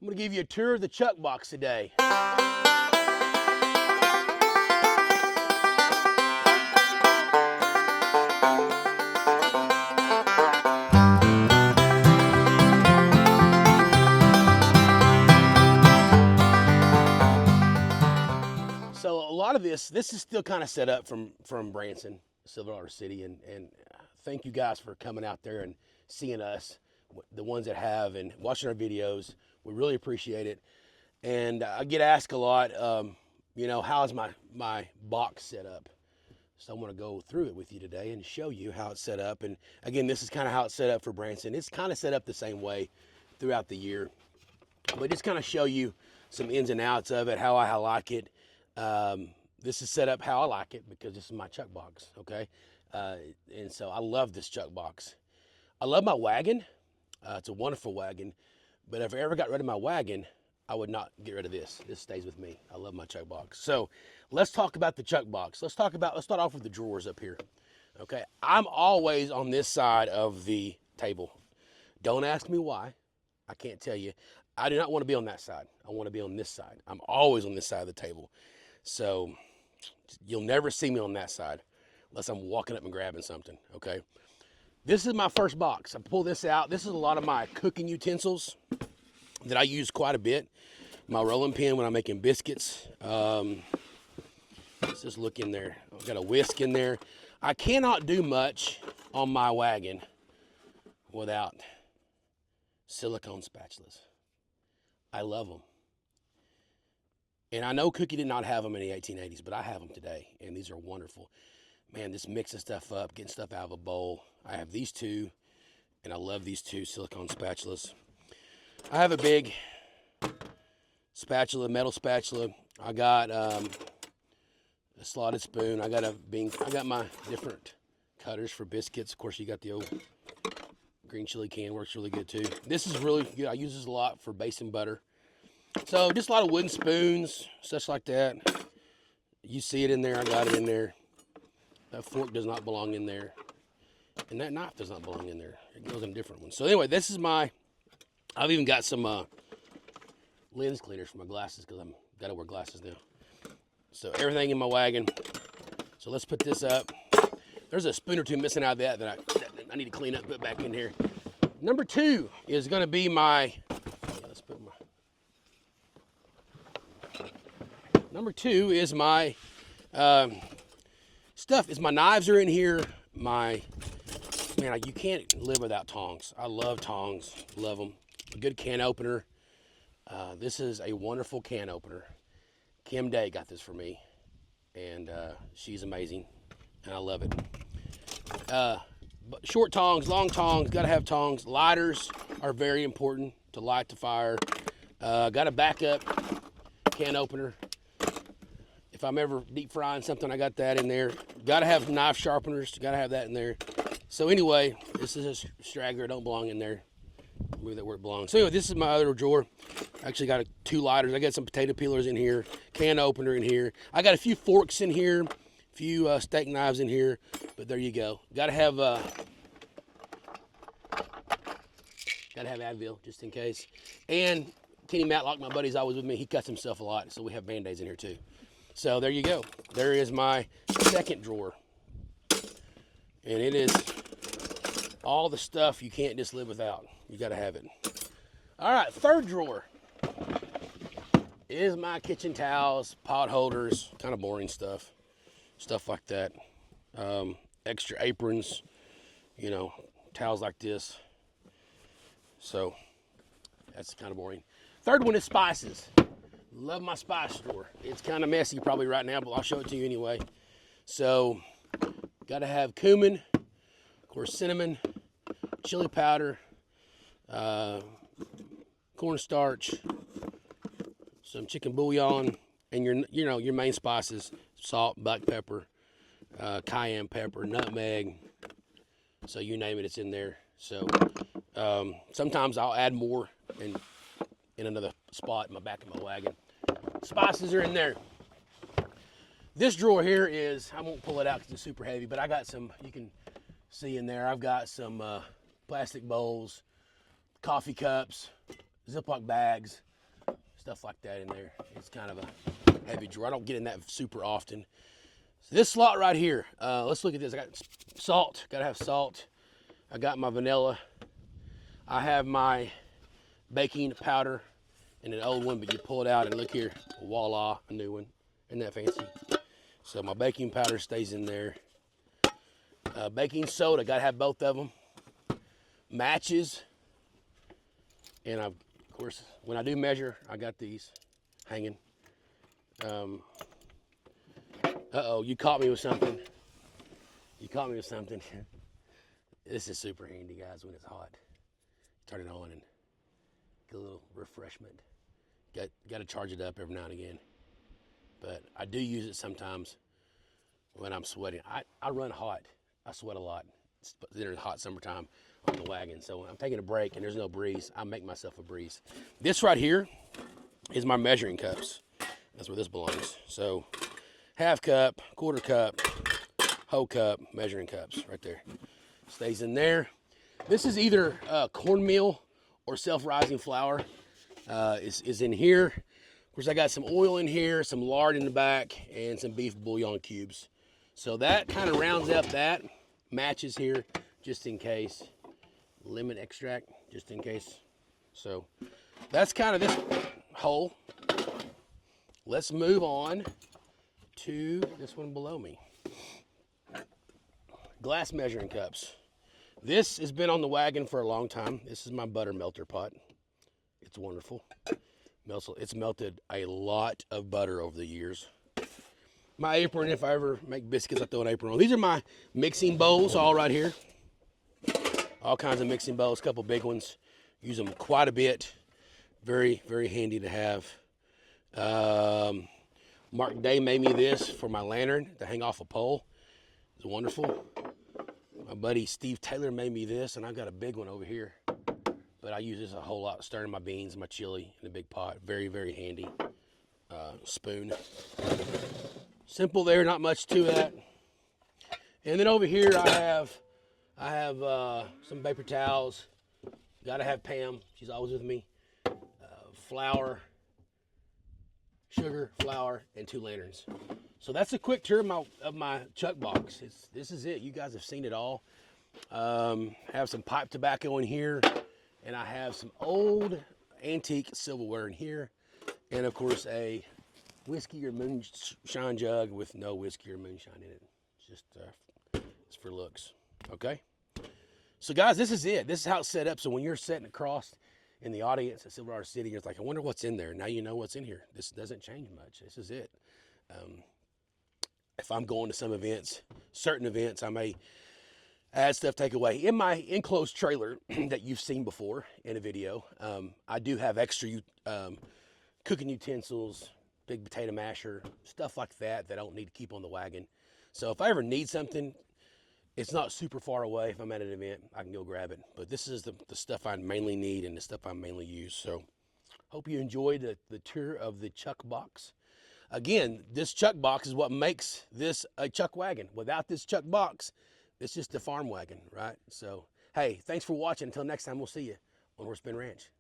I'm gonna give you a tour of the chuck box today. So a lot of this is still kind of set up from Branson, Silverwater City, and thank you guys for coming out there and seeing us, the ones that have, and watching our videos. We really appreciate it. And I get asked a lot, you know, how's my box set up? So I want to go through it with you today and show you how it's set up. And again, this is kind of how it's set up for Branson. It's kind of set up the same way throughout the year, but just kind of show you some ins and outs of it, how I like it. This is set up how I like it because this is my chuck box, okay? And so I love this chuck box. I love my wagon. It's a wonderful wagon, but if I ever got rid of my wagon, I would not get rid of this. This stays with me. I love my chuck box. So let's talk about the chuck box. Let's start off with the drawers up here, okay? I'm always on this side of the table. Don't ask me why. I can't tell you. I do not want to be on that side. I want to be on this side. I'm always on this side of the table. So you'll never see me on that side unless I'm walking up and grabbing something, okay? This is my first box. I pull this out. This is a lot of my cooking utensils that I use quite a bit. My rolling pin when I'm making biscuits. Let's just look in there. I've got a whisk in there. I cannot do much on my wagon without silicone spatulas. I love them. And I know Cookie did not have them in the 1880s, but I have them today, and these are wonderful. Man, just mixing stuff up, getting stuff out of a bowl. I have these two, and I love these two silicone spatulas. I have a big spatula, metal spatula. I got a slotted spoon. I got my different cutters for biscuits. Of course, you got the old green chili can, works really good too. This is really good. I use this a lot for basting butter. So just a lot of wooden spoons, such like that. You see it in there, I got it in there. That fork does not belong in there. And that knife does not belong in there. It goes in different ones. So anyway, this is I've even got some lens cleaners for my glasses because I've got to wear glasses now. So everything in my wagon. So let's put this up. There's a spoon or two missing out of that I need to clean up and put back in here. Number two is going to be Number two is my stuff. My knives are in here. Man, you can't live without tongs. I love tongs. Love them. A good can opener. This is a wonderful can opener. Kim Day got this for me, and she's amazing, and I love it. But short tongs, long tongs, gotta have tongs. Lighters are very important to light the fire. Got a backup can opener. If I'm ever deep frying something, I got that in there. Gotta have knife sharpeners, gotta have that in there. So anyway, this is a straggler, don't belong in there. Move that where it belongs. So anyway, this is my other drawer. Actually got two lighters. I got some potato peelers in here, can opener in here. I got a few forks in here, a few steak knives in here, but there you go. Gotta have Advil just in case. And Kenny Matlock, my buddy's always with me. He cuts himself a lot, so we have Band-Aids in here too. So there you go. There is my second drawer. And it is all the stuff you can't just live without. You got to have it. All right, third drawer is my kitchen towels, pot holders, kind of boring stuff like that. Extra aprons, you know, towels like this. So that's kind of boring. Third one is spices. Love my spice drawer. It's kind of messy probably right now, but I'll show it to you anyway. So got to have cumin, of course, cinnamon, chili powder, cornstarch, some chicken bouillon, and your main spices: salt, black pepper, cayenne pepper, nutmeg. So you name it, it's in there. So sometimes I'll add more in another spot in my back of my wagon. Spices are in there. This drawer here is, I won't pull it out because it's super heavy, but I got some, you can see in there, I've got some plastic bowls, coffee cups, Ziploc bags. stuff like that in there. It's kind of a heavy drawer. I don't get in that super often. So this slot right here, let's look at this. I got salt, gotta have salt. I got my vanilla. I have my baking powder in an old one, but you pull it out and look here, voila, a new one. Isn't that fancy? So my baking powder stays in there. Baking soda, gotta have both of them. Matches, and of course, when I do measure, I got these hanging. Uh-oh, you caught me with something. You caught me with something. This is super handy, guys, when it's hot. Turn it on and get a little refreshment. Got to charge it up every now and again. But I do use it sometimes when I'm sweating. I run hot. I sweat a lot. It's hot summertime on the wagon. So when I'm taking a break and there's no breeze, I make myself a breeze. This right here is my measuring cups. That's where this belongs. So half cup, quarter cup, whole cup, measuring cups right there. Stays in there. This is either cornmeal or self-rising flour is in here. Of course, I got some oil in here, some lard in the back, and some beef bouillon cubes. So that kind of rounds up that. Matches here, just in case. Lemon extract, just in case. So that's kind of this hole. Let's move on to this one below me. Glass measuring cups. This has been on the wagon for a long time. This is my butter melter pot. It's wonderful. It's melted a lot of butter over the years. My apron, if I ever make biscuits, I throw an apron on. These are my mixing bowls, all right here. All kinds of mixing bowls, a couple big ones. Use them quite a bit. Very, very handy to have. Mark Day made me this for my lantern to hang off a pole. It's wonderful. My buddy Steve Taylor made me this, and I've got a big one over here. But I use this a whole lot, stirring my beans, my chili in a big pot. Very, very handy. Spoon. Simple there, not much to that. And then over here I have some paper towels. Gotta have Pam, she's always with me. Flour, sugar, flour, and 2 lanterns. So that's a quick tour of my chuck box. This is it. You guys have seen it all. Have some pipe tobacco in here, and I have some old antique silverware in here, and of course a whiskey or moonshine jug with no whiskey or moonshine in it. It's just it's for looks. Okay. So guys, this is it. This is how it's set up. So when you're sitting across in the audience at Silverado City, you're like, I wonder what's in there. Now you know what's in here. This doesn't change much. This is it. If I'm going to some events, certain events, I may add stuff, take away. In my enclosed trailer that you've seen before in a video, I do have extra cooking utensils, big potato masher, stuff like that I don't need to keep on the wagon. So if I ever need something, it's not super far away. If I'm at an event, I can go grab it. But this is the stuff I mainly need and the stuff I mainly use. So hope you enjoyed the tour of the chuck box. Again, this chuck box is what makes this a chuck wagon. Without this chuck box, it's just a farm wagon, right? So, hey, thanks for watching. Until next time, we'll see you on Horse Pen Ranch.